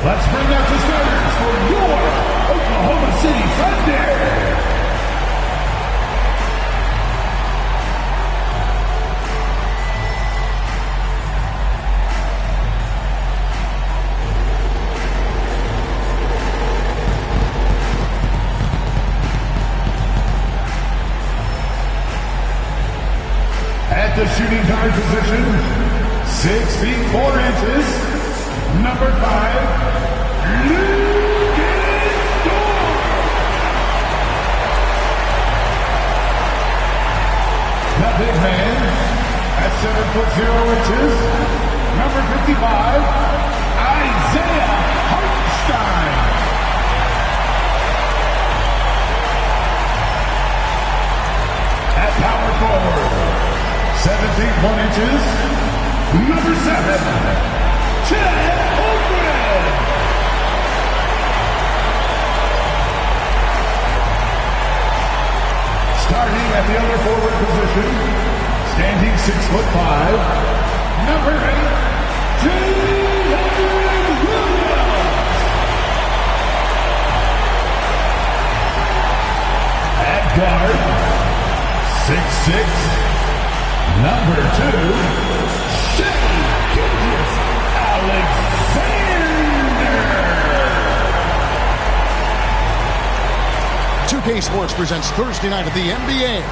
Let's bring out the starters for your Oklahoma City Thunder. At the shooting guard position, 6 feet 4 inches, number 5, Lucas Dort. The big man, at 7 foot 0 inches, number 55, Isaiah Hartenstein. At power forward, 7 feet 1 inches, number 7, Chet Holmgren. Starting at the other forward position, standing 6'5", number 8, Jalen Williams. At guard, 6'6", number 2, Shea Alexander. 2K Sports presents Thursday night at the NBA.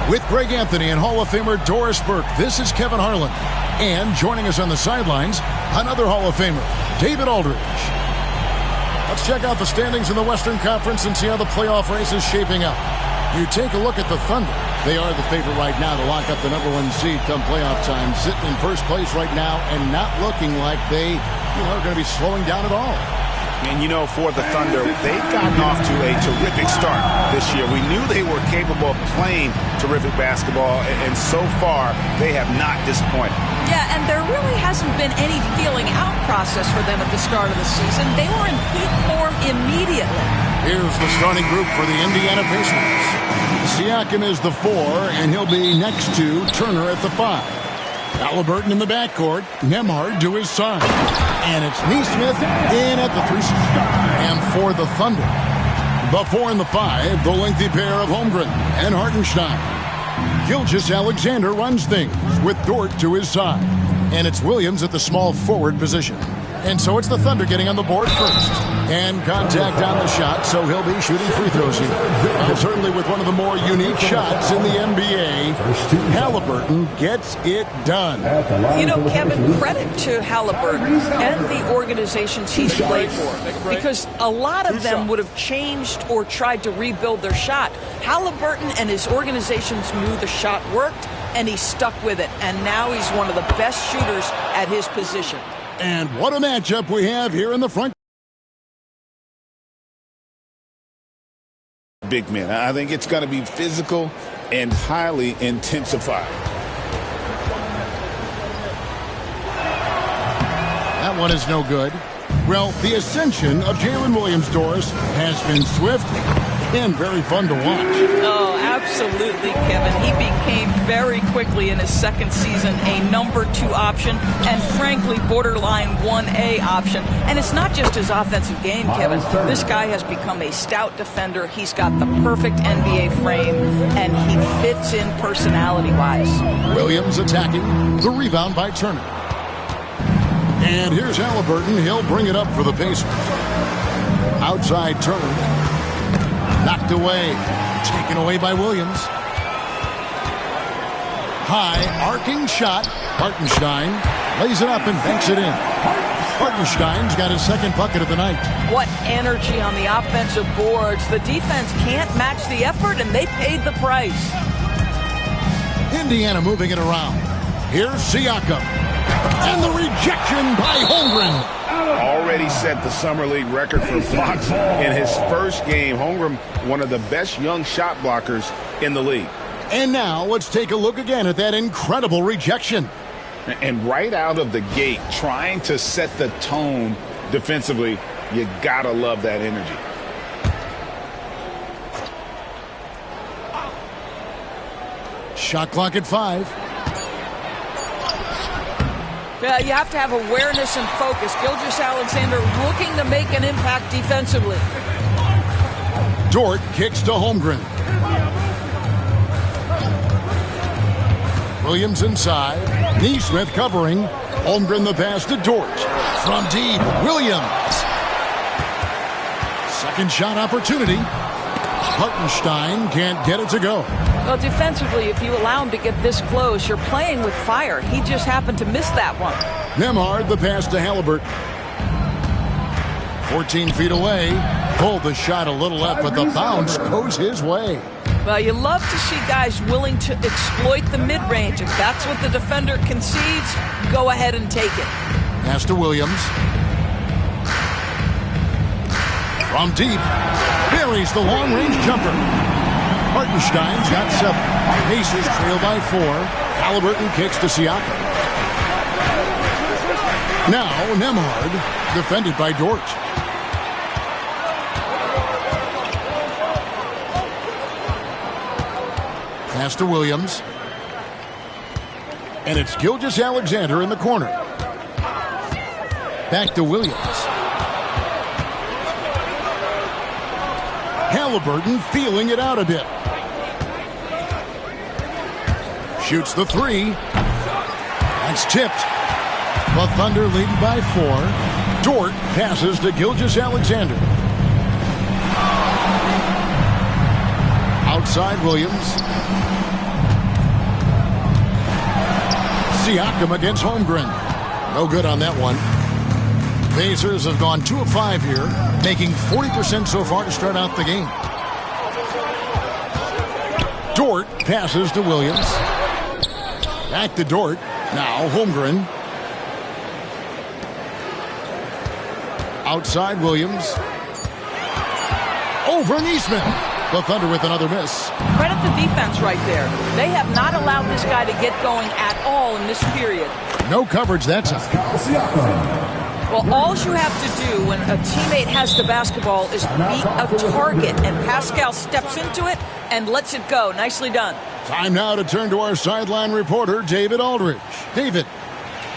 With Greg Anthony and Hall of Famer Doris Burke, this is Kevin Harlan. And joining us on the sidelines, another Hall of Famer, David Aldridge. Let's check out the standings in the Western Conference and see how the playoff race is shaping up. You take a look at the Thunder. They are the favorite right now to lock up the number 1 seed come playoff time, sitting in first place right now and not looking like they are going to be slowing down at all. And for the Thunder, they've gotten off to a terrific start this year. We knew they were capable of playing terrific basketball, and so far, they have not disappointed. Yeah, and there really hasn't been any feeling out process for them at the start of the season. They were in peak form immediately. Here's the starting group for the Indiana Pacers. Siakam is the 4, and he'll be next to Turner at the 5. Halliburton in the backcourt, Nembhard to his side. And it's Nesmith in at the 3 spot. And for the Thunder, the 4 and the 5, the lengthy pair of Holmgren and Hartenstein. Gilgeous-Alexander runs things with Dort to his side. And it's Williams at the small forward position. And so it's the Thunder getting on the board first. And contact on the shot, so he'll be shooting free throws here. And certainly with one of the more unique shots in the NBA, Halliburton gets it done. Kevin, credit to Halliburton and the organizations he's played for. Because a lot of them would have changed or tried to rebuild their shot. Halliburton and his organizations knew the shot worked, and he stuck with it. And now he's one of the best shooters at his position. And what a matchup we have here in the front. Big men. I think it's going to be physical and highly intensified. That one is no good. Well, the ascension of Jalen Williams, Doris, has been swift and very fun to watch. Oh, absolutely, Kevin. He became very quickly in his second season a number 2 option and, frankly, borderline 1A option. And it's not just his offensive game, Kevin. This guy has become a stout defender. He's got the perfect NBA frame, and he fits in personality-wise. Williams attacking. The rebound by Turner. And here's Halliburton. He'll bring it up for the Pacers. Outside Turner. Knocked away. Taken away by Williams. High, arcing shot. Hartenstein lays it up and banks it in. Hartenstein's got his second bucket of the night. What energy on the offensive boards. The defense can't match the effort, and they paid the price. Indiana moving it around. Here's Siakam. And the rejection by Holmgren. Already set the Summer League record for blocks in his first game. Holmgren, one of the best young shot blockers in the league. And now let's take a look again at that incredible rejection. And right out of the gate, trying to set the tone defensively, you gotta love that energy. Shot clock at 5. Yeah, you have to have awareness and focus. Gilgeous-Alexander looking to make an impact defensively. Dort kicks to Holmgren. Williams inside. Neesmith covering. Holmgren the pass to Dort. From deep, Williams. Second shot opportunity. Hartenstein can't get it to go. Well, defensively, if you allow him to get this close, you're playing with fire. He just happened to miss that one. Nembhard the pass to Halliburton. 14 feet away. Pulled the shot a little left, but the bounce goes his way. Well, you love to see guys willing to exploit the mid-range. If that's what the defender concedes, go ahead and take it. Pass to Williams. From deep, buries the long-range jumper. Hartenstein's got 7. Pacers trail by 4. Halliburton kicks to Siakam. Now Nembhard, defended by Dort. Pass to Williams. And it's Gilgeous-Alexander in the corner. Back to Williams. Halliburton feeling it out a bit. Shoots the 3. That's tipped. The Thunder leading by 4. Dort passes to Gilgeous-Alexander. Outside Williams. Siakam against Holmgren. No good on that one. Pacers have gone 2 of 5 here, making 40% so far to start out the game. Dort passes to Williams. Back to Dort. Now Holmgren. Outside Williams. Over Neesmith. The Thunder with another miss. Credit the defense right there. They have not allowed this guy to get going at all in this period. No coverage that time. Well, all you have to do when a teammate has the basketball is beat a target, and Pascal steps into it and lets it go. Nicely done. Time now to turn to our sideline reporter, David Aldridge. David.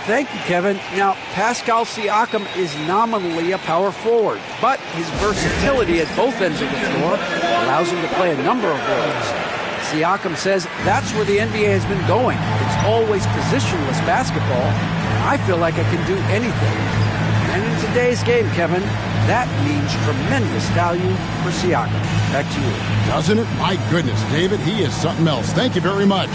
Thank you, Kevin. Now, Pascal Siakam is nominally a power forward, but his versatility at both ends of the floor allows him to play a number of roles. Siakam says that's where the NBA has been going. It's always positionless basketball. I feel like I can do anything. And in today's game, Kevin, that means tremendous value for Siakam. Back to you. Doesn't it? My goodness, David, he is something else. Thank you very much.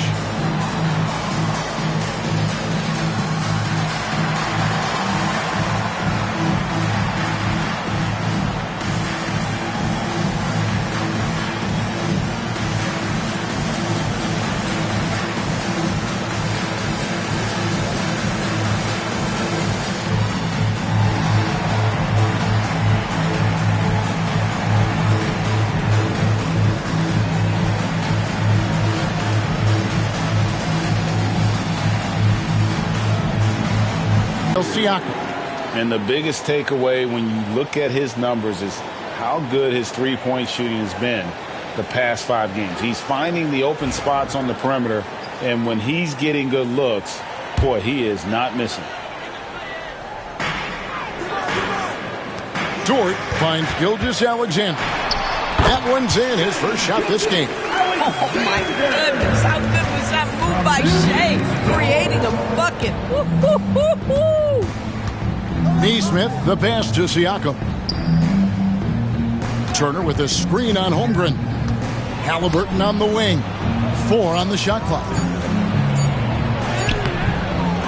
Siakam. And the biggest takeaway when you look at his numbers is how good his three-point shooting has been the past 5 games. He's finding the open spots on the perimeter, and when he's getting good looks, boy, he is not missing. Dort finds Gilgeous-Alexander. That one's in, his first shot this game. Oh, my goodness. How good was that move by Shea, creating a bucket? Woo-hoo-hoo-hoo. Neesmith, the pass to Siakam. Turner with a screen on Holmgren. Halliburton on the wing. 4 on the shot clock.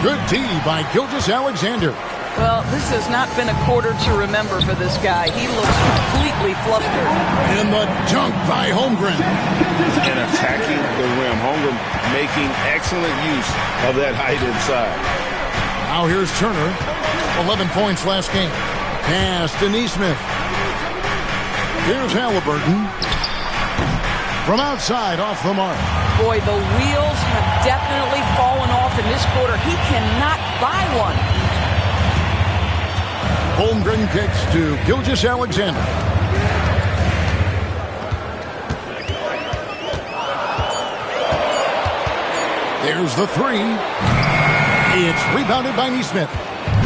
Good D by Gilgeous-Alexander. Well, this has not been a quarter to remember for this guy. He looks completely flustered. And the dunk by Holmgren. And attacking the rim. Holmgren making excellent use of that height inside. Now here's Turner. 11 points last game. Pass to Neesmith. Here's Halliburton. From outside, off the mark. Boy, the wheels have definitely fallen off in this quarter. He cannot buy one. Holmgren kicks to Gilgeous-Alexander. There's the 3. It's rebounded by Neesmith.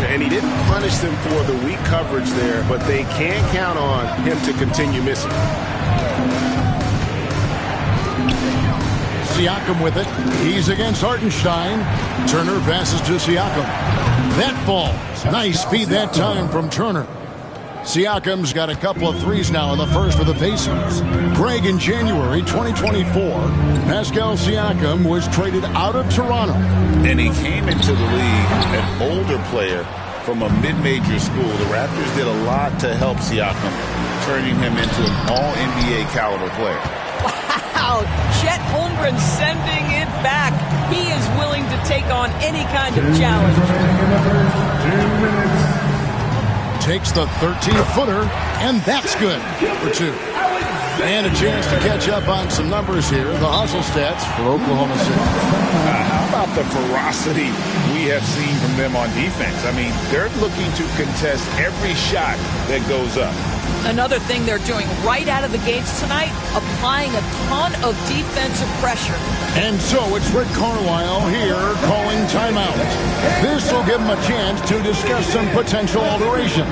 And he didn't punish them for the weak coverage there, but they can't count on him to continue missing. Siakam with it. He's against Hartenstein. Turner passes to Siakam. That falls. Nice speed that time from Turner. Siakam's got a couple of threes now in the first for the Pacers. Greg, in January 2024, Pascal Siakam was traded out of Toronto. And he came into the league an older player from a mid-major school. The Raptors did a lot to help Siakam, turning him into an all-NBA caliber player. Wow, Chet Holmgren sending it back. He is willing to take on any kind of challenge. Takes the 13-footer, and that's good for two. And a chance to catch up on some numbers here. The hustle stats for Oklahoma City. How about the ferocity we have seen from them on defense? I mean, they're looking to contest every shot that goes up. Another thing they're doing right out of the gates tonight, applying a ton of defensive pressure. And so it's Rick Carlisle here calling timeout. This will give him a chance to discuss some potential alterations.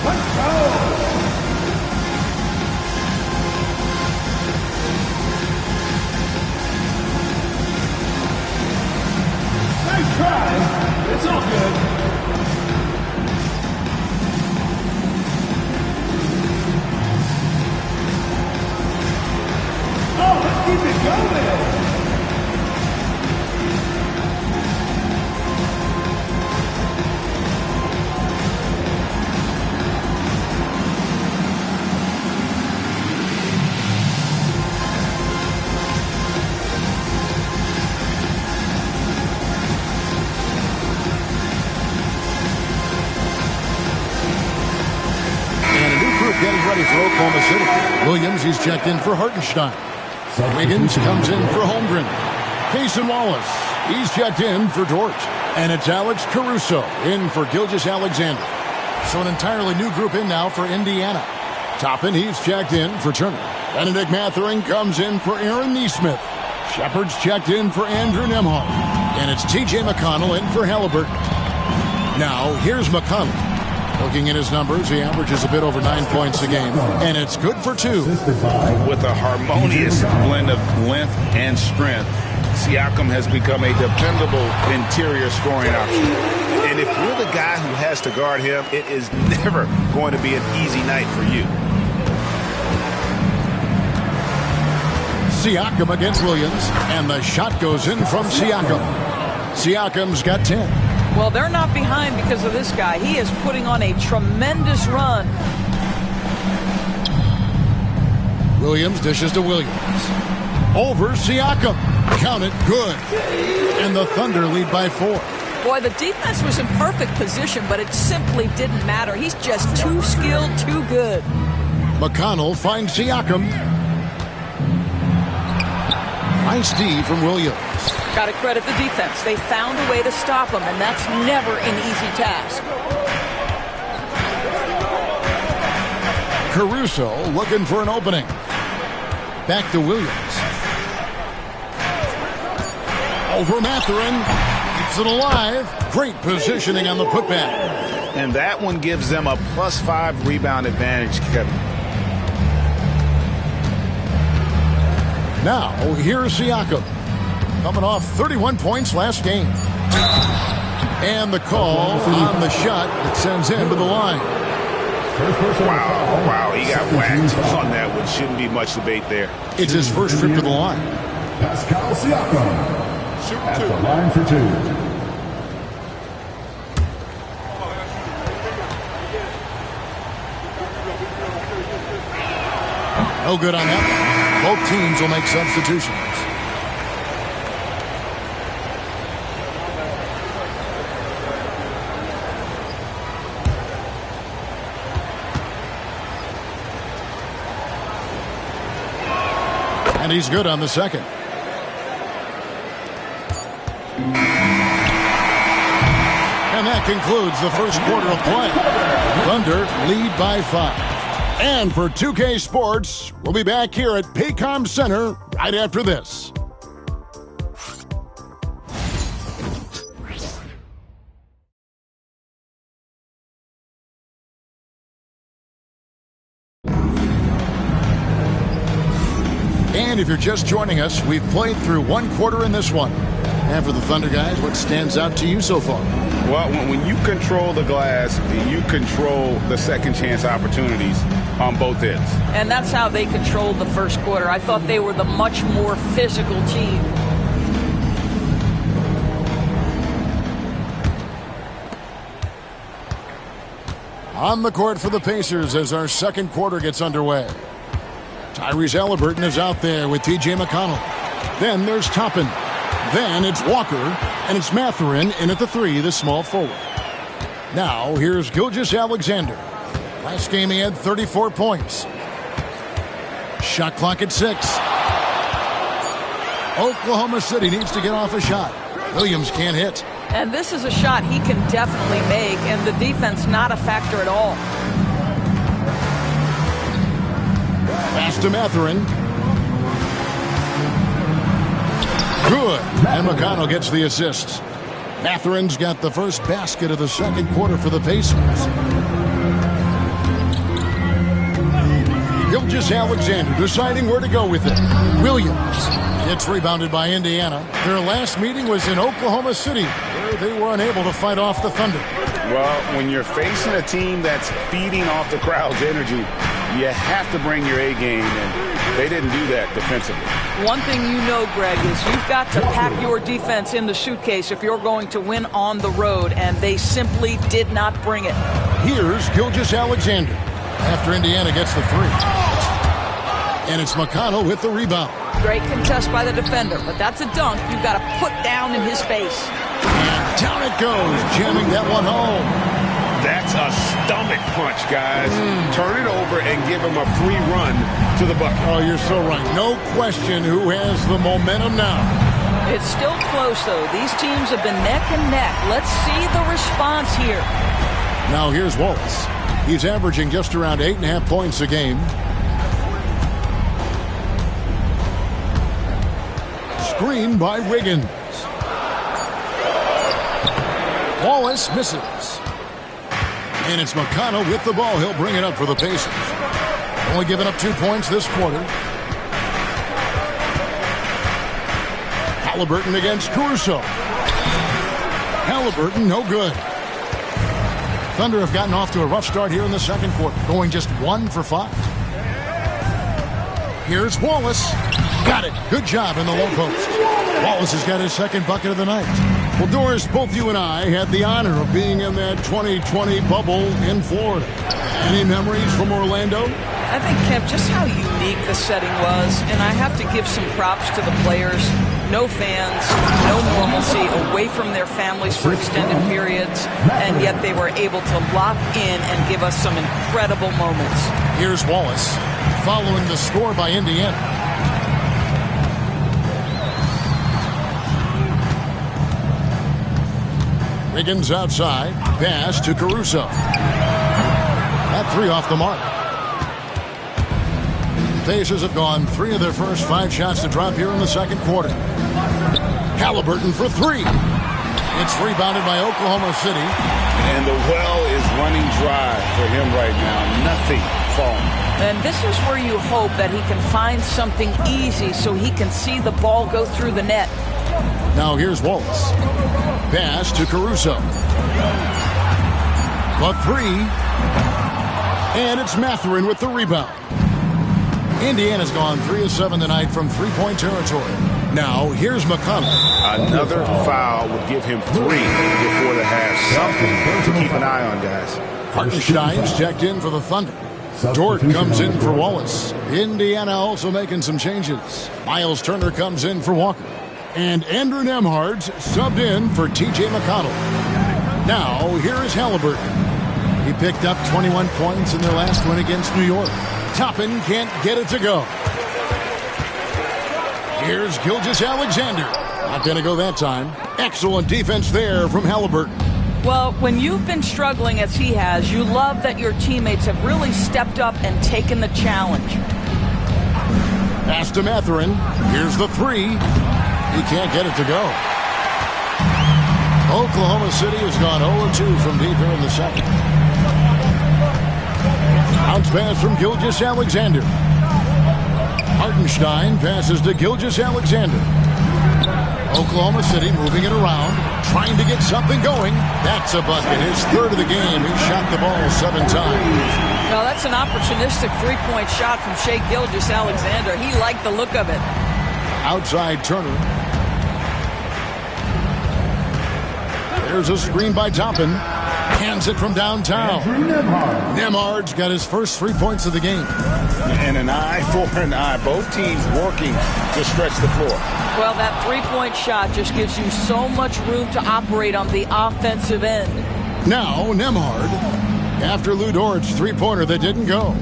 Let's go! Nice try. It's all good. Oh, let's keep it going. Getting ready for Oklahoma City. Williams, he's checked in for Hartenstein. Wiggins comes in for Holmgren. Cason Wallace, he's checked in for Dort. And it's Alex Caruso in for Gilgeous-Alexander. So an entirely new group in now for Indiana. Toppin, he's checked in for Turner. Benedict Mathurin comes in for Aaron Neesmith. Shepard's checked in for Andrew Nembhard. And it's T.J. McConnell in for Halliburton. Now, here's McConnell. Looking at his numbers, he averages a bit over 9 points a game, and it's good for two. With a harmonious blend of length and strength, Siakam has become a dependable interior scoring option. And if you're the guy who has to guard him, it is never going to be an easy night for you. Siakam against Williams, and the shot goes in from Siakam. Siakam's got 10. Well, they're not behind because of this guy. He is putting on a tremendous run. Williams dishes to Williams. Over Siakam. Count it, good. And the Thunder lead by 4. Boy, the defense was in perfect position, but it simply didn't matter. He's just too skilled, too good. McConnell finds Siakam. Nice D from Williams. Got to credit the defense. They found a way to stop him, and that's never an easy task. Caruso looking for an opening. Back to Williams. Over Mathurin. Keeps it alive. Great positioning on the putback. And that one gives them a +5 rebound advantage, Kevin. Now, here's Siakam. Coming off 31 points last game. And the call on the shot that sends him to the line. Wow, he got whacked on that one. Shouldn't be much debate there. It's his first trip to the line. Pascal Siakam at the line for two. No good on that one. Both teams will make substitutions. And he's good on the second. And that concludes the first quarter of play. Thunder lead by 5. And for 2K Sports, we'll be back here at Paycom Center right after this. And if you're just joining us, we've played through one quarter in this one. And for the Thunder guys, what stands out to you so far? Well, when you control the glass, you control the second chance opportunities on both ends. And that's how they controlled the first quarter. I thought they were the much more physical team. On the court for the Pacers as our second quarter gets underway. Tyrese Halliburton is out there with T.J. McConnell. Then there's Toppin. Then it's Walker, and it's Mathurin in at the 3, the small forward. Now, here's Gilgeous-Alexander. Last game he had 34 points. Shot clock at 6. Oklahoma City needs to get off a shot. Williams can't hit. And this is a shot he can definitely make, and the defense not a factor at all. Pass to Mathurin. Good. And McConnell gets the assist. Mathurin's got the first basket of the second quarter for the Pacers. Gilgeous-Alexander deciding where to go with it. Williams. It's rebounded by Indiana. Their last meeting was in Oklahoma City, where they were unable to fight off the Thunder. Well, when you're facing a team that's feeding off the crowd's energy, you have to bring your A game, and they didn't do that defensively. One thing you know, Greg, is you've got to pack your defense in the suitcase if you're going to win on the road, and they simply did not bring it. Here's Gilgeous-Alexander after Indiana gets the 3. And it's McConnell with the rebound. Great contest by the defender, but that's a dunk you've got to put down in his face. And down it goes, jamming that one home. That's a stomach punch, guys. Turn it over and give him a free run to the bucket. Oh, you're so right. No question who has the momentum now. It's still close, though. These teams have been neck and neck. Let's see the response here. Now here's Wallace. He's averaging just around 8.5 points a game. Screen by Wiggins. Wallace misses. And it's McConnell with the ball. He'll bring it up for the Pacers. Only giving up 2 points this quarter. Halliburton against Caruso. Halliburton, no good. Thunder have gotten off to a rough start here in the second quarter, going just 1 for 5. Here's Wallace. Got it. Good job in the low post. Wallace has got his second bucket of the night. Well, Doris, both you and I had the honor of being in that 2020 bubble in Florida. Any memories from Orlando? I think, Kev, just how unique the setting was, and I have to give some props to the players. No fans, no normalcy, away from their families for extended periods, and yet they were able to lock in and give us some incredible moments. Here's Wallace, following the score by Indiana. Wiggins outside, pass to Caruso. That 3 off the mark. Pacers have gone 3 of their first 5 shots to drop here in the second quarter. Halliburton for 3. It's rebounded by Oklahoma City. And the well is running dry for him right now. Nothing falling. And this is where you hope that he can find something easy so he can see the ball go through the net. Now here's Wallace. Pass to Caruso. The 3. And it's Mathurin with the rebound. Indiana's gone 3 of 7 tonight from 3-point territory. Now, here's McConnell. Another foul would give him 3 before the half. Something to keep an eye on, guys. Hartenstein's checked in for the Thunder. Dort comes in for Wallace. Indiana also making some changes. Miles Turner comes in for Walker. And Andrew Nembhard's subbed in for T.J. McConnell. Now, here is Halliburton. He picked up 21 points in their last win against New York. Toppin can't get it to go. Here's Gilgeous-Alexander. Not going to go that time. Excellent defense there from Halliburton. Well, when you've been struggling as he has, you love that your teammates have really stepped up and taken the challenge. Pass to Matherin. Here's the three. He can't get it to go. Oklahoma City has gone 0-2 from deep here in the second. Bounce pass from Gilgeous-Alexander. Hartenstein passes to Gilgeous-Alexander. Oklahoma City moving it around, trying to get something going. That's a bucket. His third of the game. He shot the ball 7 times. Well, that's an opportunistic three-point shot from Shai Gilgeous-Alexander. He liked the look of it. Outside Turner. There's a screen by Toppin. Hands it from downtown. Nemhard's got his first 3 points of the game. And an eye for an eye. Both teams working to stretch the floor. Well, that three-point shot just gives you so much room to operate on the offensive end. Now Nemhard. After Lou Dort's three-pointer that didn't go.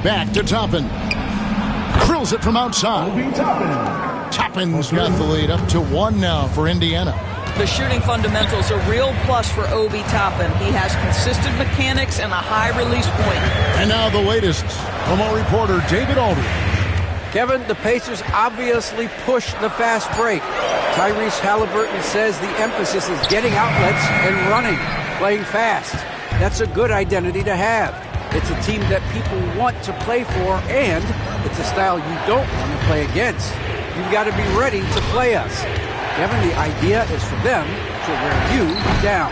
Back to Toppin. Drills it from outside. Toppin's got the lead up to 1 now for Indiana. The shooting fundamentals are a real plus for Obi Toppin. He has consistent mechanics and a high release point. And now the latest from our reporter David Aldridge. Kevin, the Pacers obviously push the fast break. Tyrese Halliburton says the emphasis is getting outlets and running, playing fast. That's a good identity to have. It's a team that people want to play for, and it's a style you don't want to play against. You've got to be ready to play us. Kevin, the idea is for them to wear you down.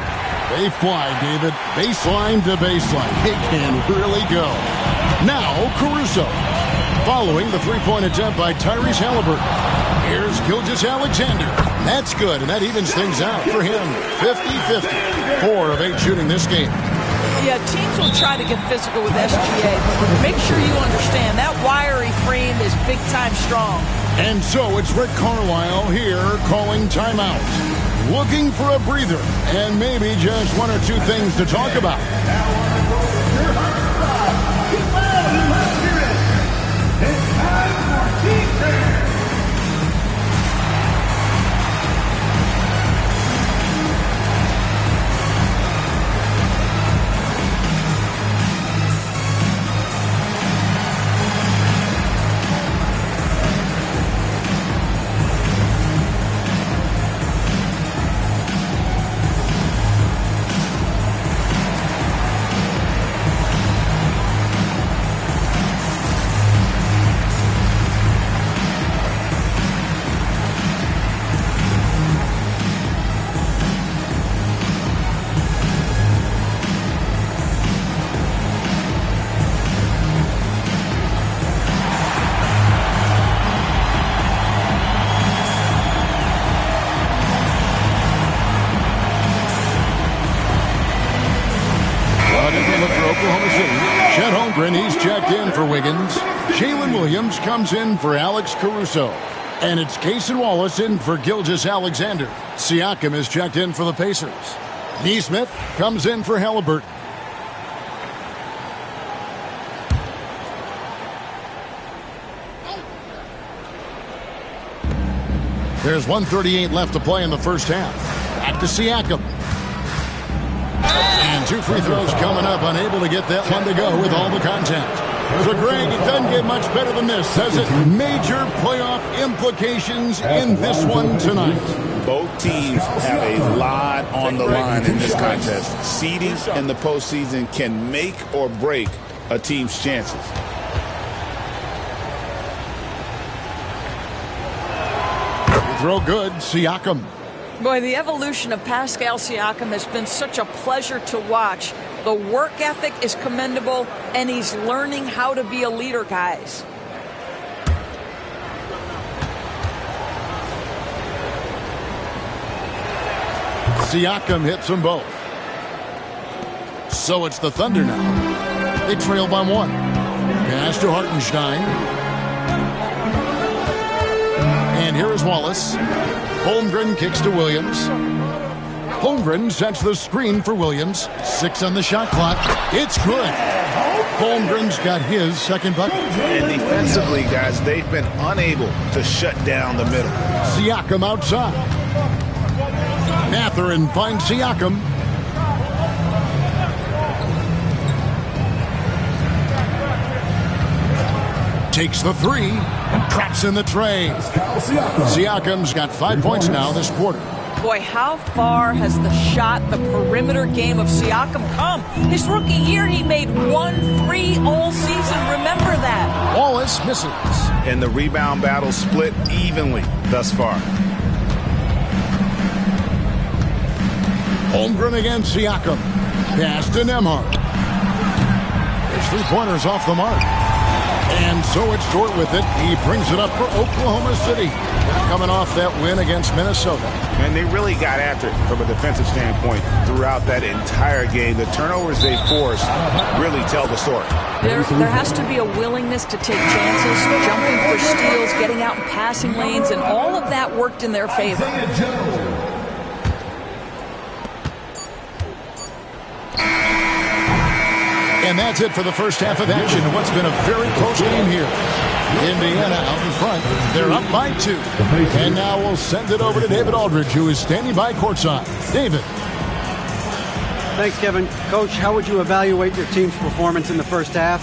They fly, David. Baseline to baseline. It can really go. Now, Caruso. Following the three-point attempt by Tyrese Halliburton. Here's Gilgeous-Alexander. That's good, and that evens things out for him. 50-50. 4 of 8 shooting this game. Yeah, teams will try to get physical with SGA. Make sure you understand that wiry frame is big-time strong. And so it's Rick Carlisle here calling timeout. Looking for a breather and maybe just 1 or 2 things to talk about. It's time for Team Fair. He's checked in for Wiggins. Jalen Williams comes in for Alex Caruso. And it's Cason Wallace in for Gilgeous-Alexander. Siakam is checked in for the Pacers. Nesmith comes in for Halliburton. There's 1:38 left to play in the first half. Back to Siakam. And 2 free throws coming up, unable to get that one to go with all the contact. So, Greg, it doesn't get much better than this, does it? Major playoff implications in this one tonight. Both teams have a lot on the line in this contest. Seeding in the postseason can make or break a team's chances. Throw good, Siakam. Boy, the evolution of Pascal Siakam has been such a pleasure to watch. The work ethic is commendable, and he's learning how to be a leader, guys. Siakam hits them both. So it's the Thunder now. They trail by 1. Pass to Hartenstein. And here is Wallace. Holmgren kicks to Williams. Holmgren sets the screen for Williams. 6 on the shot clock. It's good. Holmgren's got his second bucket. And defensively, guys, they've been unable to shut down the middle. Siakam outside. Matherin finds Siakam. Takes the three and traps in the tray. Siakam's got 5 points now this quarter. Boy, how far has the shot, the perimeter game of Siakam come? His rookie year, he made 1 3 all season. Remember that. Wallace misses. And the rebound battle split evenly thus far. Holmgren against Siakam. Pass to Nembhard. His three-pointers off the mark. And so it's Dort with it. He brings it up for Oklahoma City. Coming off that win against Minnesota. And they really got after it from a defensive standpoint throughout that entire game. The turnovers they forced really tell the story. There has to be a willingness to take chances, jumping for steals, getting out in passing lanes, and all of that worked in their favor. And that's it for the first half of action. What's been a very close game here. Indiana out in front. They're up by 2. And now we'll send it over to David Aldridge, who is standing by courtside. David. Thanks, Kevin. Coach, how would you evaluate your team's performance in the first half?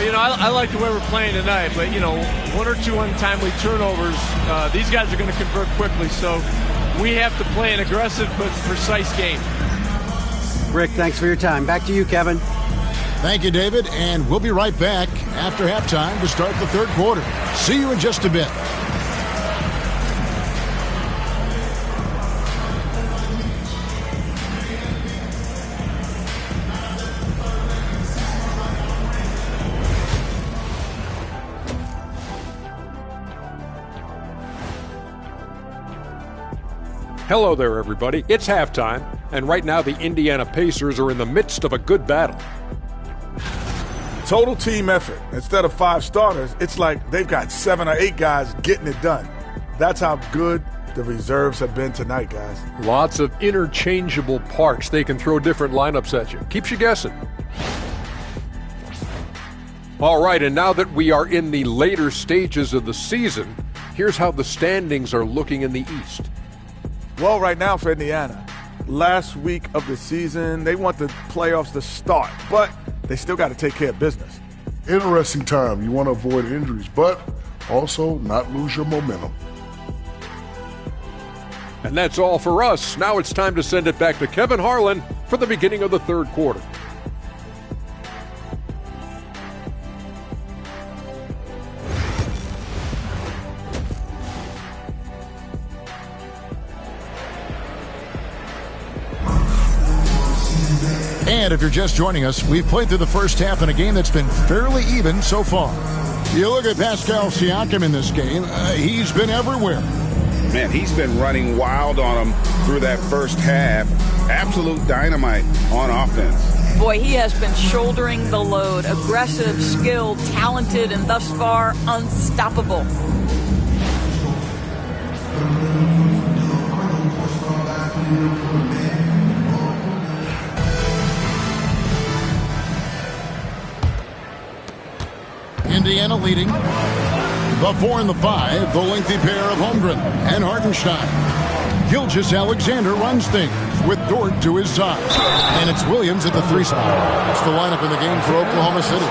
You know, I like the way we're playing tonight, but, you know, 1 or 2 untimely turnovers, these guys are going to convert quickly, so we have to play an aggressive but precise game. Rick, thanks for your time. Back to you, Kevin. Thank you, David, and we'll be right back after halftime to start the third quarter. See you in just a bit. Hello there, everybody. It's halftime, and right now the Indiana Pacers are in the midst of a good battle. Total team effort. Instead of 5 starters, it's like they've got 7 or 8 guys getting it done. That's how good the reserves have been tonight, guys. Lots of interchangeable parts. They can throw different lineups at you. Keeps you guessing. All right, and now that we are in the later stages of the season, here's how the standings are looking in the East. Well, right now for Indiana, last week of the season, they want the playoffs to start, but they still got to take care of business. Interesting time. You want to avoid injuries, but also not lose your momentum. And that's all for us. Now it's time to send it back to Kevin Harlan for the beginning of the third quarter. And if you're just joining us, we've played through the first half in a game that's been fairly even so far. You look at Pascal Siakam in this game, he's been everywhere. Man, he's been running wild on him through that first half. Absolute dynamite on offense. Boy, he has been shouldering the load. Aggressive, skilled, talented, and thus far unstoppable. Indiana leading. The 4 and the 5, the lengthy pair of Holmgren and Hartenstein. Gilgeous-Alexander runs things with Dort to his side. And it's Williams at the 3 spot. That's the lineup in the game for Oklahoma City.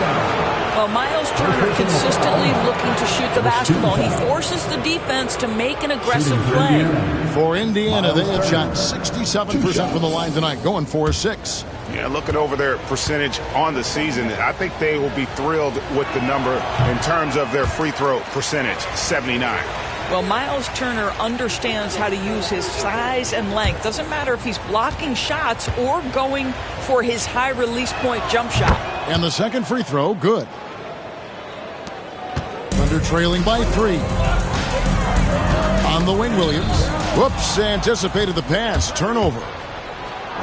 Well, Miles Turner consistently looking to shoot the basketball. He forces the defense to make an aggressive play. For Indiana, they have shot 67% from the line tonight, going 4-6. Yeah, looking over their percentage on the season, I think they will be thrilled with the number in terms of their free throw percentage, 79. Well, Miles Turner understands how to use his size and length. Doesn't matter if he's blocking shots or going for his high release point jump shot. And the second free throw, good. Thunder trailing by 3. On the wing, Williams. Whoops, anticipated the pass. Turnover.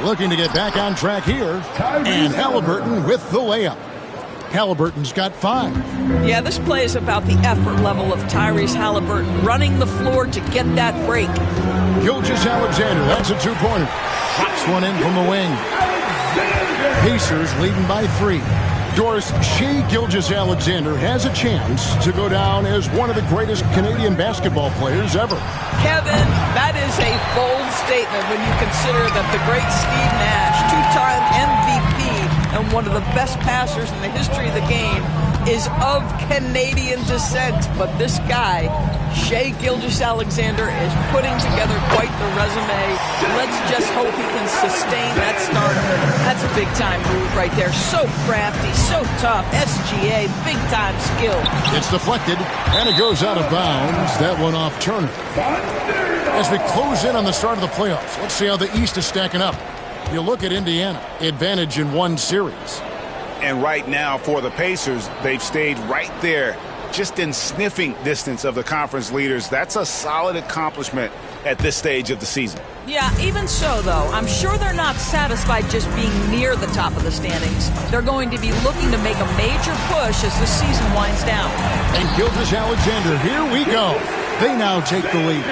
Looking to get back on track here. And Halliburton with the layup. Halliburton's got 5. Yeah, this play is about the effort level of Tyrese Halliburton running the floor to get that break. Gilgeous-Alexander, that's a 2-pointer. Pops one in from the wing. Pacers leading by 3. Doris, Gilgeous-Alexander has a chance to go down as one of the greatest Canadian basketball players ever. Kevin, that is a bold statement when you consider that the great Steve Nash, 2-time MVP, and one of the best passers in the history of the game, is of Canadian descent. But this guy, Shai Gilgeous-Alexander, is putting together quite the resume. Let's just hope he can sustain that start. That's a big-time move right there. So crafty, so tough. SGA, big-time skill. It's deflected, and it goes out of bounds. That one off Turner. As we close in on the start of the playoffs, let's see how the East is stacking up. You look at Indiana, advantage in one series. And right now for the Pacers, they've stayed right there, just in sniffing distance of the conference leaders. That's a solid accomplishment at this stage of the season. Yeah, even so, though, I'm sure they're not satisfied just being near the top of the standings. They're going to be looking to make a major push as the season winds down. And Gilgeous-Alexander, here we go. They now take the lead.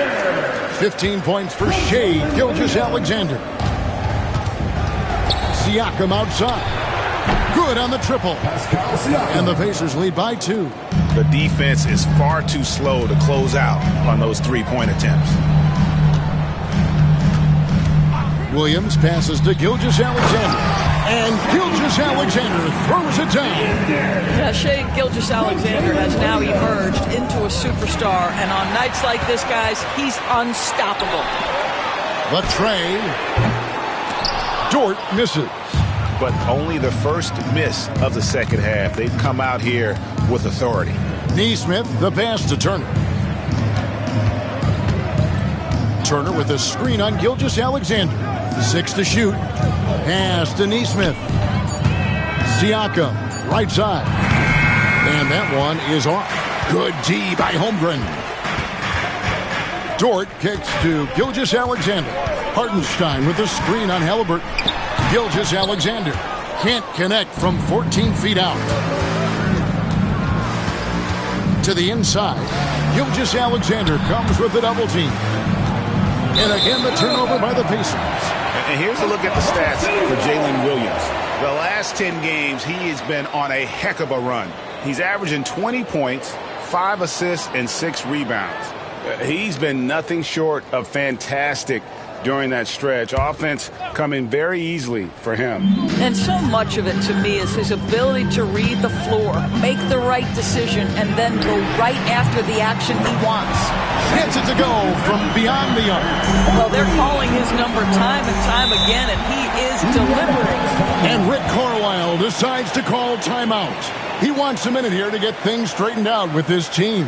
15 points for Shai Gilgeous-Alexander. Siakam outside. Good on the triple. And the Pacers lead by 2. The defense is far too slow to close out on those three-point attempts. Williams passes to Gilgeous-Alexander. And Gilgeous-Alexander throws it down. Yeah, Shai Gilgeous-Alexander has now emerged into a superstar. And on nights like this, guys, he's unstoppable. The tray. Dort misses. But only the first miss of the second half. They've come out here with authority. Neesmith, the pass to Turner. Turner with a screen on Gilgeous-Alexander. 6 to shoot. Pass to Neesmith. Siakam, right side. And that one is off. Good D by Holmgren. Dort kicks to Gilgeous-Alexander. Hartenstein with a screen on Halliburton. Gilgeous-Alexander can't connect from 14 feet out. To the inside, Gilgeous-Alexander comes with the double team. And again, the turnover by the Pacers. And here's a look at the stats for Jalen Williams. The last 10 games, he has been on a heck of a run. He's averaging 20 points, 5 assists, and 6 rebounds. He's been nothing short of fantastic during that stretch. Offense coming very easily for him. And so much of it to me is his ability to read the floor, make the right decision, and then go right after the action he wants. Gets it to go from beyond the arc. Well, they're calling his number time and time again, and he is delivering. And Rick Carlisle decides to call timeout. He wants a minute here to get things straightened out with his team.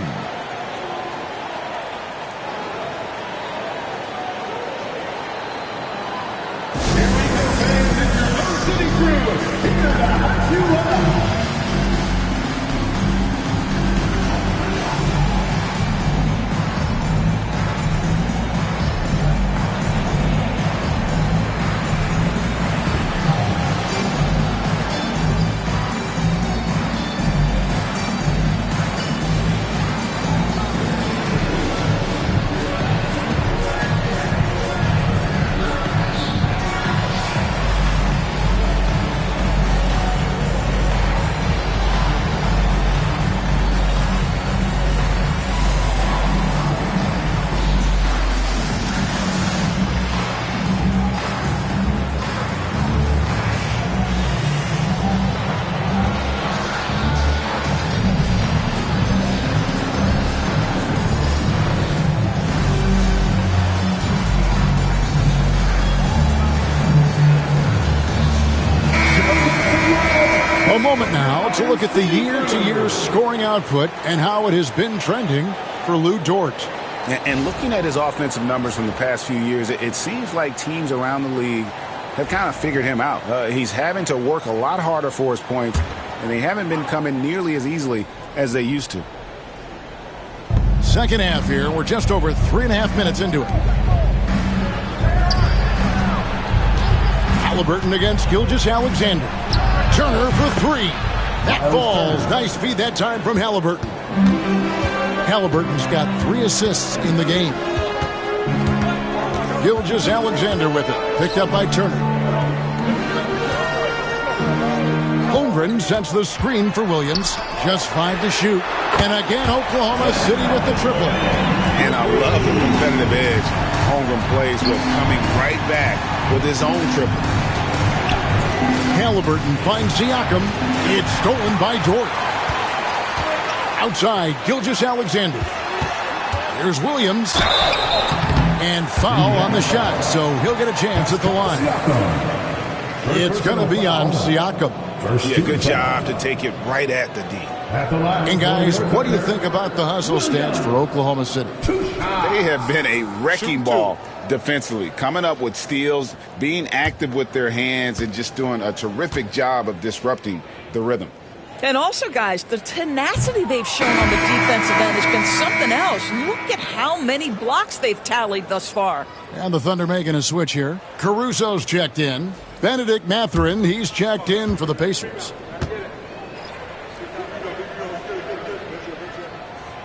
A moment now to look at the year-to-year scoring output and how it has been trending for Lou Dort. And looking at his offensive numbers from the past few years, it seems like teams around the league have kind of figured him out. He's having to work a lot harder for his points, and they haven't been coming nearly as easily as they used to. Second half here. We're just over 3.5 minutes into it. Halliburton against Gilgeous-Alexander. Turner for 3. That falls. Nice feed that time from Halliburton. Halliburton's got 3 assists in the game. Gilgeous-Alexander with it. Picked up by Turner. Holmgren sets the screen for Williams. Just 5 to shoot. And again, Oklahoma City with the triple. And I love the competitive edge Holmgren plays with, coming right back with his own triple. Halliburton finds Siakam. It's stolen by Dort. Outside, Gilgeous-Alexander. Here's Williams. And foul on the shot, so he'll get a chance at the line. It's going to be on Siakam. Yeah, good job to take it right at the D. And guys, what do you think about the hustle stats for Oklahoma City? They have been a wrecking ball defensively, coming up with steals, being active with their hands, and just doing a terrific job of disrupting the rhythm. And also, guys, the tenacity they've shown on the defensive end has been something else. Look at how many blocks they've tallied thus far. And the Thunder making a switch here. Caruso's checked in. Benedict Mathurin, he's checked in for the Pacers.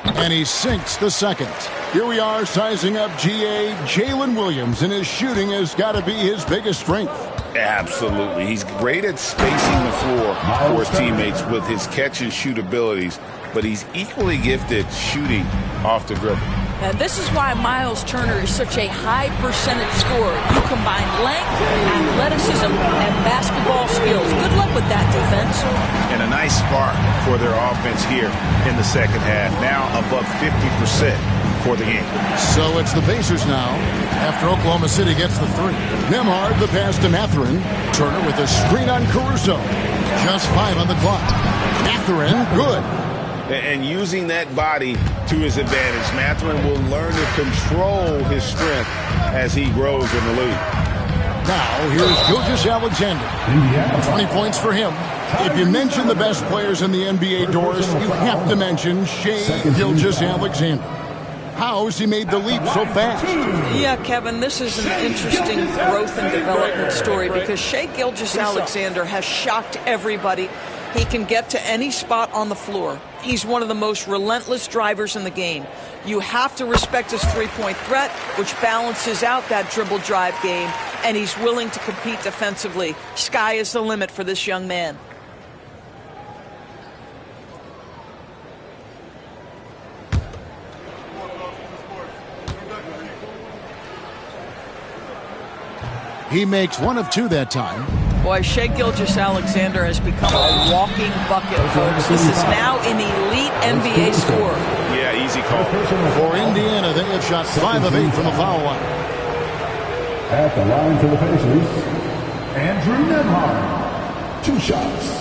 And he sinks the second. Here we are sizing up GA Jalen Williams, and his shooting has got to be his biggest strength. Absolutely. He's great at spacing the floor for his teammates with his catch and shoot abilities, but he's equally gifted shooting off the dribble. And this is why Miles Turner is such a high percentage scorer. You combine length, athleticism, and basketball skills. Good luck with that defense. And a nice spark for their offense here in the second half. Now above 50% for the game. So it's the Pacers now after Oklahoma City gets the three. Nembhard, the pass to Mathurin. Turner with a screen on Caruso. Just 5 on the clock. Mathurin, good. And using that body to his advantage, Mathurin will learn to control his strength as he grows in the league. Now, here's Gilgeous-Alexander. 20 points for him. If you mention the best players in the NBA, Doris, you have to mention Shai Gilgeous-Alexander. How has he made the leap so fast? Yeah, Kevin, this is an interesting growth and development story because Shai Gilgeous-Alexander has shocked everybody. He can get to any spot on the floor. He's one of the most relentless drivers in the game. You have to respect his three-point threat, which balances out that dribble drive game, and he's willing to compete defensively. Sky is the limit for this young man. He makes 1 of 2 that time. Boy, Shai Gilgeous-Alexander has become a walking bucket, folks. This is now an elite NBA scorer. Yeah, easy call. For Indiana, they have shot 5 of 8 from the foul line. At the line for the Pacers, Andrew Nembhard. 2 shots.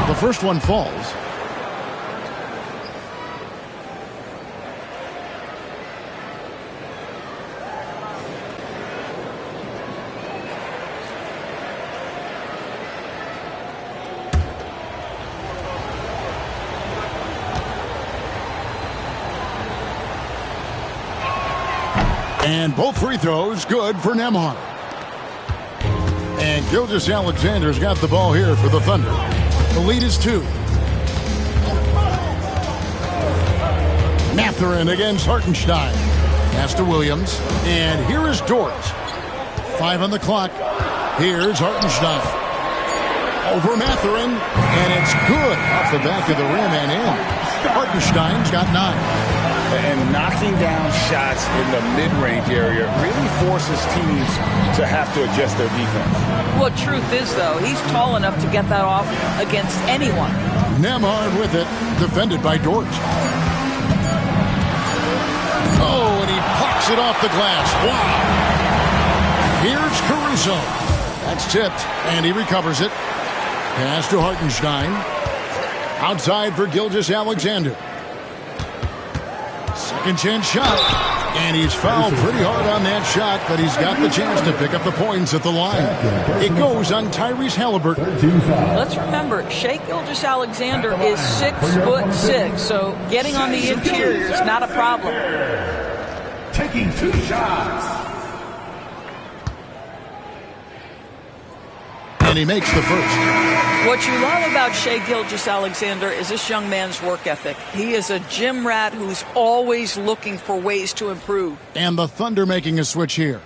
The first one falls. And both free throws good for Nembhard. And Gilgeous-Alexander's got the ball here for the Thunder. The lead is 2. Mathurin against Hartenstein. Pass to Williams. And here is Dort. 5 on the clock. Here's Hartenstein. Over Mathurin. And it's good off the back of the rim and in. Hartenstein's got 9. And knocking down shots in the mid-range area really forces teams to have to adjust their defense. Well, truth is, though, he's tall enough to get that off against anyone. Nembhard with it, defended by Dort. Oh, and he pucks it off the glass. Wow. Here's Caruso. That's tipped, and he recovers it. Pass to Hartenstein. Outside for Gilgeous-Alexander. Second chance shot. And he's fouled pretty hard on that shot, but he's got the chance to pick up the points at the line. It goes on Tyrese Halliburton. Let's remember, Shai Gilgeous-Alexander is 6'6", so getting on the interior is not a problem. Taking 2 shots. And he makes the first. What you love about Shai Gilgeous-Alexander is this young man's work ethic. He is a gym rat who's always looking for ways to improve. And the Thunder making a switch here.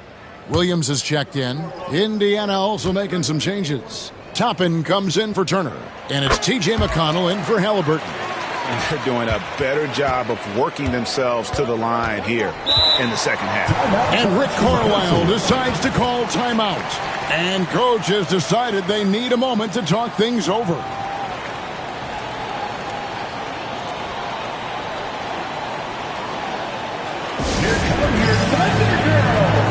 Williams has checked in. Indiana also making some changes. Toppin comes in for Turner, and it's T.J. McConnell in for Halliburton. And they're doing a better job of working themselves to the line here in the second half. And Rick Carlisle decides to call timeout. And coach has decided they need a moment to talk things over. Here come your Thunder Girls.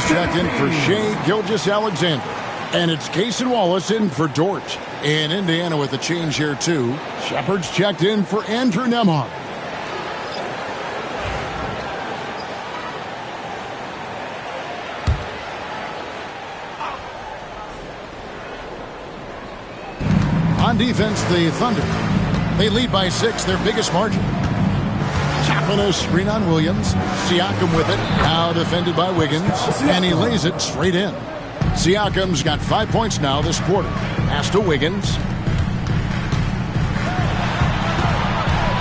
Checked in for Shea Gilgeous-Alexander. And it's Cason Wallace in for Dort. And Indiana with a change here, too. Shepard's checked in for Andrew Nembhard. On defense, the Thunder. They lead by 6, their biggest margin. Tapping a screen on Williams. Siakam with it. Now defended by Wiggins. And he lays it straight in. Siakam's got 5 points now this quarter. Pass to Wiggins.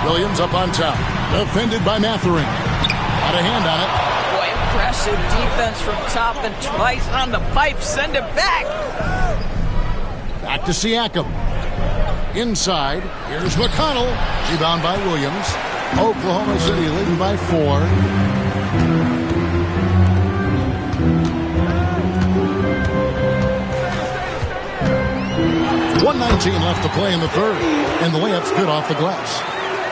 Williams up on top. Defended by Mathurin. Got a hand on it. Boy, impressive defense from Toppin. Twice on the pipe. Send it back. Back to Siakam. Inside. Here's McConnell. Rebound by Williams. Oklahoma City leading by 4. 1:19 left to play in the third. And the layup's good off the glass.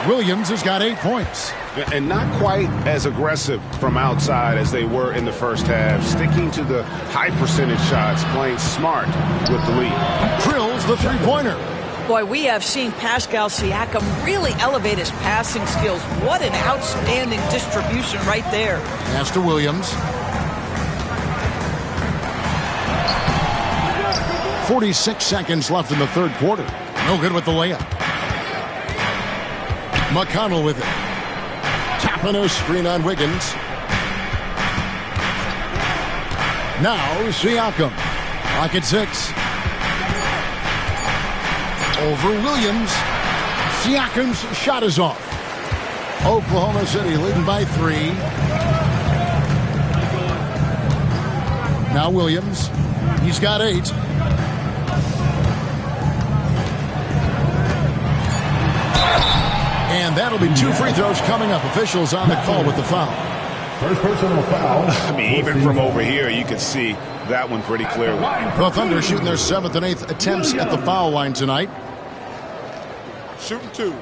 Williams has got 8 points. And not quite as aggressive from outside as they were in the first half. Sticking to the high percentage shots, playing smart with the lead. Drills the three-pointer. Boy, we have seen Pascal Siakam really elevate his passing skills. What an outstanding distribution right there. Pass to Williams. 46 seconds left in the third quarter. No good with the layup. McConnell with it. Tapping a screen on Wiggins. Now Siakam. Clock at 6. Over Williams. Siakam's shot is off. Oklahoma City leading by 3. Now Williams. He's got 8. And that'll be 2 free throws coming up. Officials on the call with the foul. First personal foul. I mean, even from over here, you can see that one pretty clearly. The Thunder shooting their 7th and 8th attempts at the foul line tonight. Shooting 2.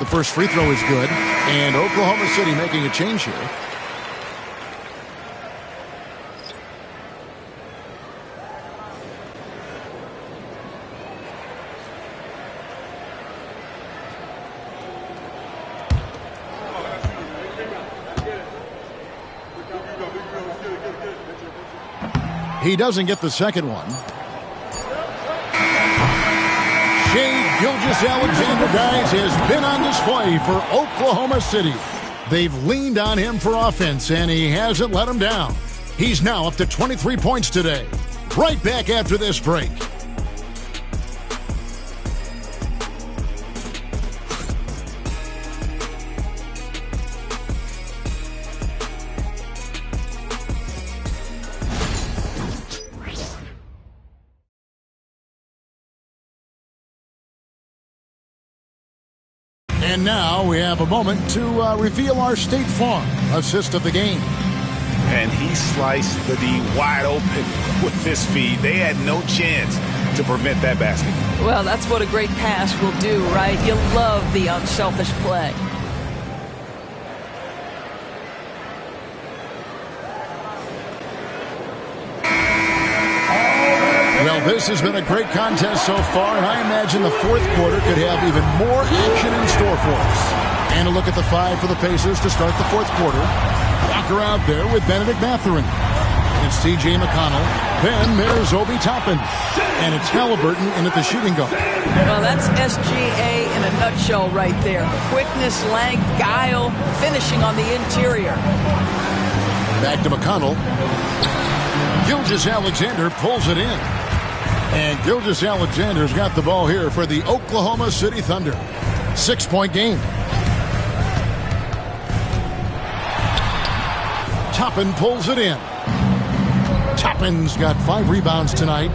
The first free throw is good. And Oklahoma City making a change here. He doesn't get the second one. Shea Gilgeous-Alexander, guys, has been on display for Oklahoma City. They've leaned on him for offense, and he hasn't let them down. He's now up to 23 points today. Right back after this break. And now we have a moment to reveal our State Farm assist of the game. And he sliced the D wide open with this feed. They had no chance to prevent that basket. Well, that's what a great pass will do, right? You love the unselfish play. Well, this has been a great contest so far, and I imagine the fourth quarter could have even more action in store for us. And a look at the five for the Pacers to start the fourth quarter. Walker out there with Benedict Mathurin. It's T.J. McConnell. Then there's Obi Toppin. And it's Halliburton in at the shooting guard. Well, that's SGA in a nutshell right there. Quickness, length, guile, finishing on the interior. Back to McConnell. Gilgeous-Alexander pulls it in. And Gilgeous-Alexander's got the ball here for the Oklahoma City Thunder. 6-point game. Toppin pulls it in. Toppin's got 5 rebounds tonight.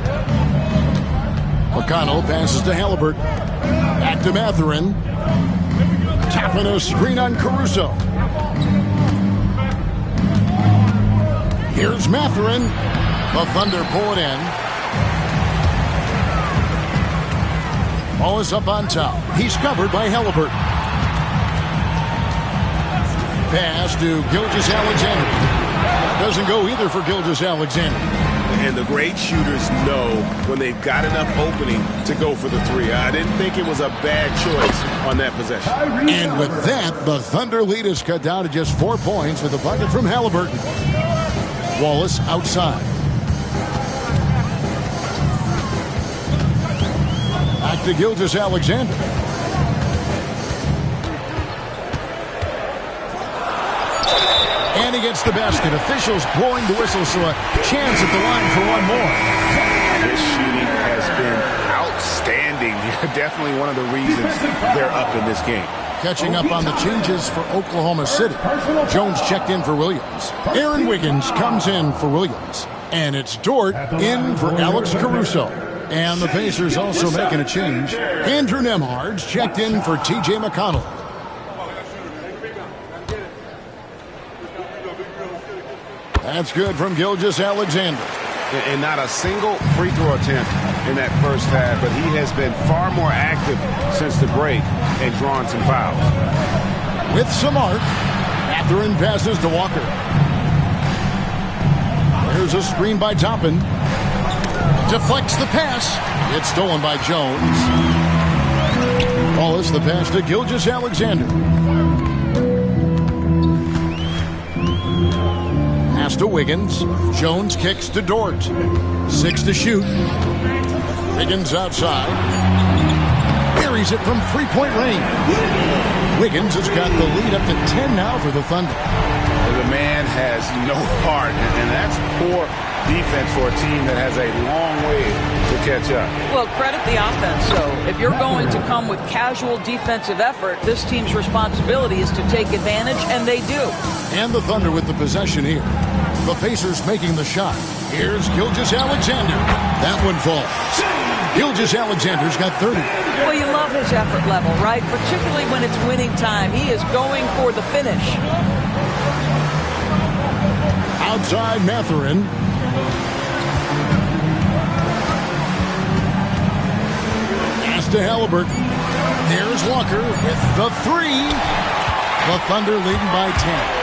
McConnell passes to Halliburton. Back to Mathurin. Toppin a screen on Caruso. Here's Mathurin. The Thunder pull it in. Ball is up on top. He's covered by Halliburton. Pass to Gilgeous-Alexander. Doesn't go either for Gilgeous-Alexander. And the great shooters know when they've got enough opening to go for the three. I didn't think it was a bad choice on that possession. And with that, the Thunder lead is cut down to just 4 points with a bucket from Halliburton. Wallace outside. Back to Gilgeous-Alexander. And he gets the basket. Officials blowing the whistle, so a chance at the line for one more. His shooting has been outstanding. Definitely one of the reasons they're up in this game. Catching up on the changes for Oklahoma City. Jones checked in for Williams. Aaron Wiggins comes in for Williams. And it's Dort in for Alex Caruso. And the Pacers also making a change. Andrew Nembhard's checked in for T.J. McConnell. That's good from Gilgeous-Alexander. And not a single free throw attempt in that first half, but he has been far more active since the break and drawn some fouls. With some arc, Mathurin passes to Walker. There's a screen by Toppin. Deflects the pass. It's stolen by Jones. Wallace the pass to Gilgeous-Alexander. Pass to Wiggins. Jones kicks to Dort. 6 to shoot. Wiggins outside. Buries it from 3-point range. Wiggins has got the lead up to 10 now for the Thunder. The man has no heart, and that's poor defense for a team that has a long way to catch up. Well, credit the offense, though. If you're going to come with casual defensive effort, this team's responsibility is to take advantage, and they do. And the Thunder with the possession here. The Pacers making the shot. Here's Gilgeous-Alexander. That one falls. Gilgeous-Alexander's got 30. Well, you love his effort level, right? Particularly when it's winning time. He is going for the finish. Outside Mathurin. Pass to Halliburton. Here's Walker with the 3. The Thunder leading by 10.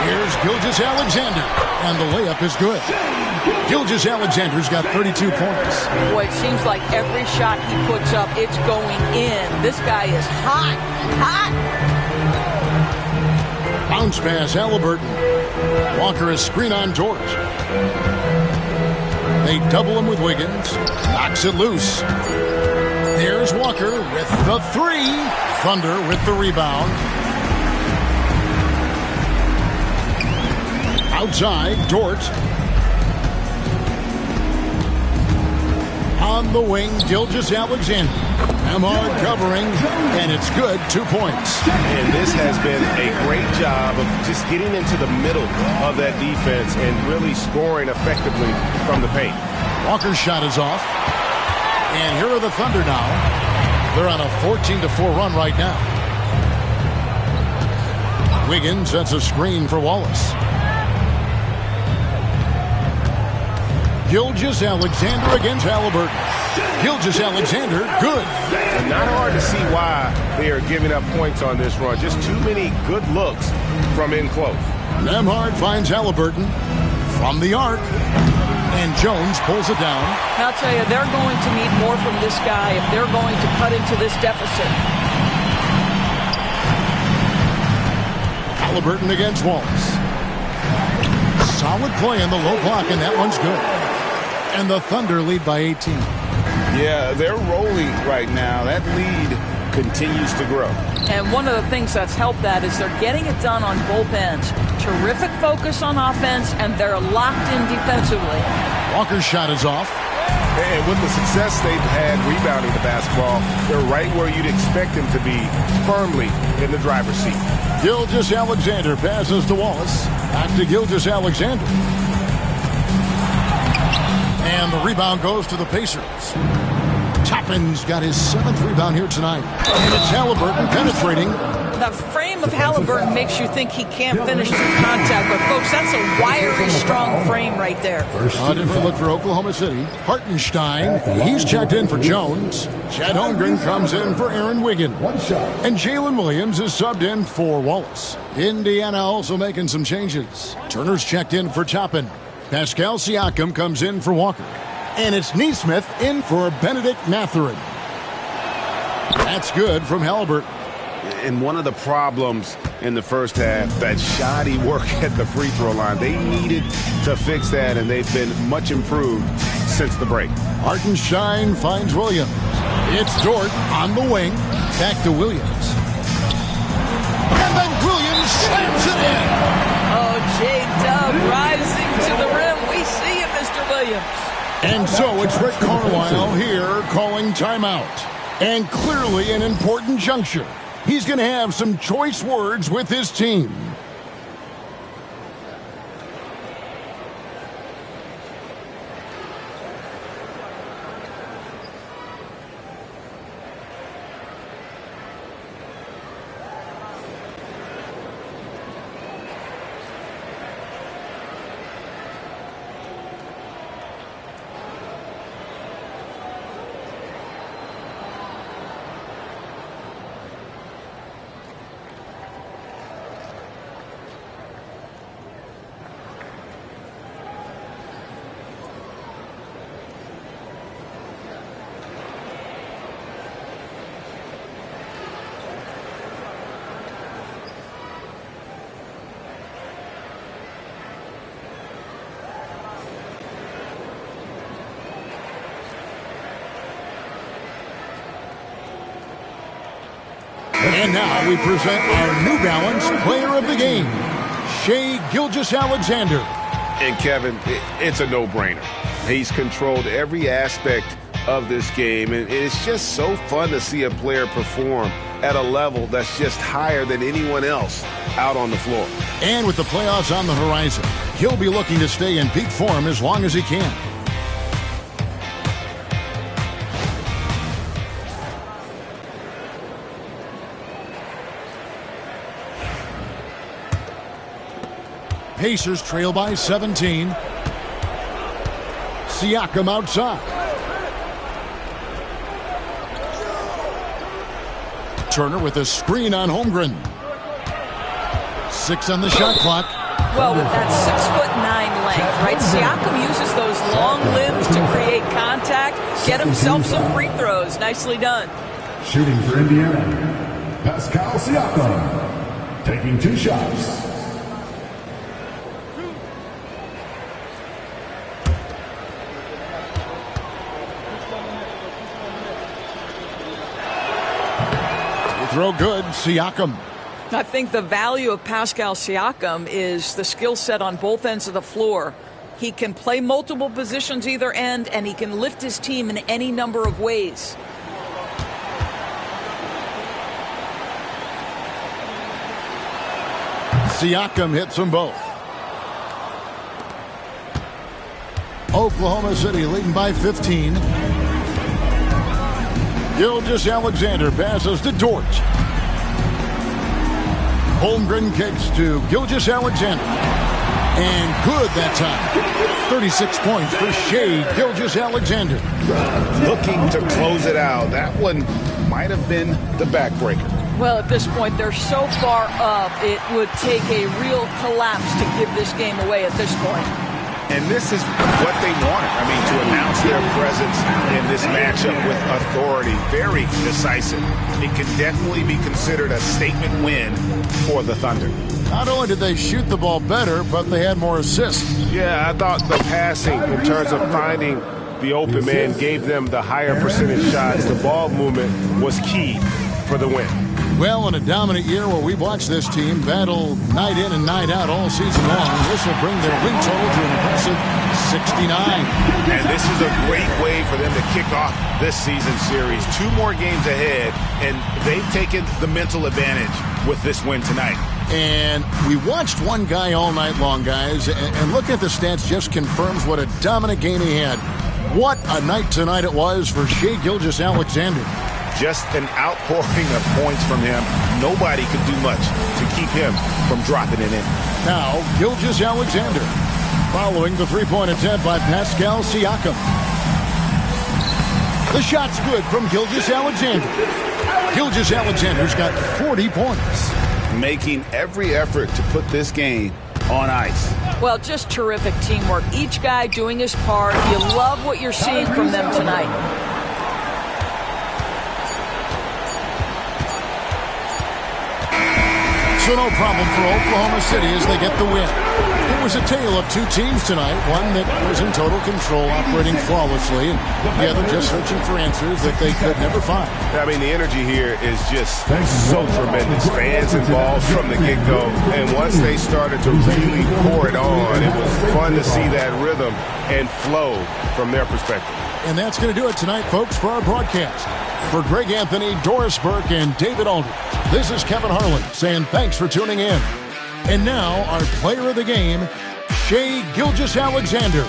Here's Gilgeous-Alexander, and the layup is good. Gilgeous-Alexander's got 32 points. Boy, it seems like every shot he puts up, it's going in. This guy is hot, hot. Bounce pass, Halliburton. Walker is screen on Dort. They double him with Wiggins. Knocks it loose. Here's Walker with the 3. Thunder with the rebound. Outside, Dort. On the wing, Gilgeous-Alexander. Nembhard covering, and it's good. 2 points. And this has been a great job of just getting into the middle of that defense and really scoring effectively from the paint. Walker's shot is off. And here are the Thunder now. They're on a 14-4 run right now. Wiggins sets a screen for Wallace. Gilgeous-Alexander against Halliburton. Gilgeous-Alexander, good. And not hard to see why they are giving up points on this run. Just too many good looks from in close. Nembhard finds Halliburton from the arc. And Jones pulls it down. I'll tell you, they're going to need more from this guy if they're going to cut into this deficit. Halliburton against Wallace. Solid play in the low block, and that one's good. And the Thunder lead by 18. Yeah, they're rolling right now. That lead continues to grow. And one of the things that's helped that is they're getting it done on both ends. Terrific focus on offense, and they're locked in defensively. Walker's shot is off. And with the success they've had rebounding the basketball, they're right where you'd expect them to be, firmly in the driver's seat. Gilgeous-Alexander passes to Wallace. Back to Gilgeous-Alexander. And the rebound goes to the Pacers. Toppin's got his 7th rebound here tonight. And it's Halliburton penetrating. The frame of Halliburton makes you think he can't finish through contact, but folks, that's a wiry, strong frame right there. A different look for Oklahoma City. Hartenstein, he's checked in for Jones. Chad Holmgren comes in for Aaron Wiggins. And Jalen Williams is subbed in for Wallace. Indiana also making some changes. Turner's checked in for Toppin. Pascal Siakam comes in for Walker. And it's Neesmith in for Benedict Mathurin. That's good from Halliburton. And one of the problems in the first half, that shoddy work at the free throw line. They needed to fix that, and they've been much improved since the break. Hartenstein finds Williams. It's Dort on the wing. Back to Williams. And then Williams slams it in. Oh, J-Dub rising to the rim. We see it, Mr. Williams. And so it's Rick Carlisle here calling timeout. And clearly an important juncture. He's going to have some choice words with his team. And now we present our New Balance Player of the Game, Shai Gilgeous-Alexander. And Kevin, it's a no-brainer. He's controlled every aspect of this game, and it's just so fun to see a player perform at a level that's just higher than anyone else out on the floor. And with the playoffs on the horizon, he'll be looking to stay in peak form as long as he can. Pacers trail by 17. Siakam outside. Turner with a screen on Holmgren. 6 on the shot clock. Well, with that 6'9" length, right? Siakam uses those long limbs to create contact, get himself some free throws. Nicely done. Shooting for Indiana, Pascal Siakam, taking 2 shots. Throw good, Siakam. I think the value of Pascal Siakam is the skill set on both ends of the floor. He can play multiple positions either end, and he can lift his team in any number of ways. Siakam hits them both. Oklahoma City leading by 15. Gilgeous-Alexander passes to Dort. Holmgren kicks to Gilgeous-Alexander. And good that time. 36 points for Shai Gilgeous-Alexander. Looking to close it out. That one might have been the backbreaker. Well, at this point, they're so far up, it would take a real collapse to give this game away at this point. And this is what they wanted. I mean, to announce their presence in this matchup with authority, very decisive. It can definitely be considered a statement win for the Thunder. Not only did they shoot the ball better, but they had more assists. Yeah, I thought the passing in terms of finding the open man gave them the higher percentage shots. The ball movement was key for the win. Well, in a dominant year where we've watched this team battle night in and night out all season long, this will bring their win total to an impressive 69. And this is a great way for them to kick off this season series. 2 more games ahead, and they've taken the mental advantage with this win tonight. And we watched one guy all night long, guys, and looking at the stats just confirms what a dominant game he had. What a night tonight it was for Shai Gilgeous-Alexander. Just an outpouring of points from him. Nobody could do much to keep him from dropping it in. Now, Gilgeous-Alexander, following the three-point attempt by Pascal Siakam. The shot's good from Gilgeous-Alexander. Gilgeous-Alexander's got 40 points. Making every effort to put this game on ice. Well, just terrific teamwork. Each guy doing his part. You love what you're seeing from them tonight. So no problem for Oklahoma City as they get the win. It was a tale of 2 teams tonight, one that was in total control, operating flawlessly, and the other just searching for answers that they could never find. I mean, the energy here is just so tremendous. Fans involved from the get-go, and once they started to really pour it on, it was fun to see that rhythm and flow from their perspective. And that's going to do it tonight, folks, for our broadcast. For Greg Anthony, Doris Burke, and David Aldridge, this is Kevin Harlan saying thanks for tuning in. And now, our player of the game, Shai Gilgeous-Alexander.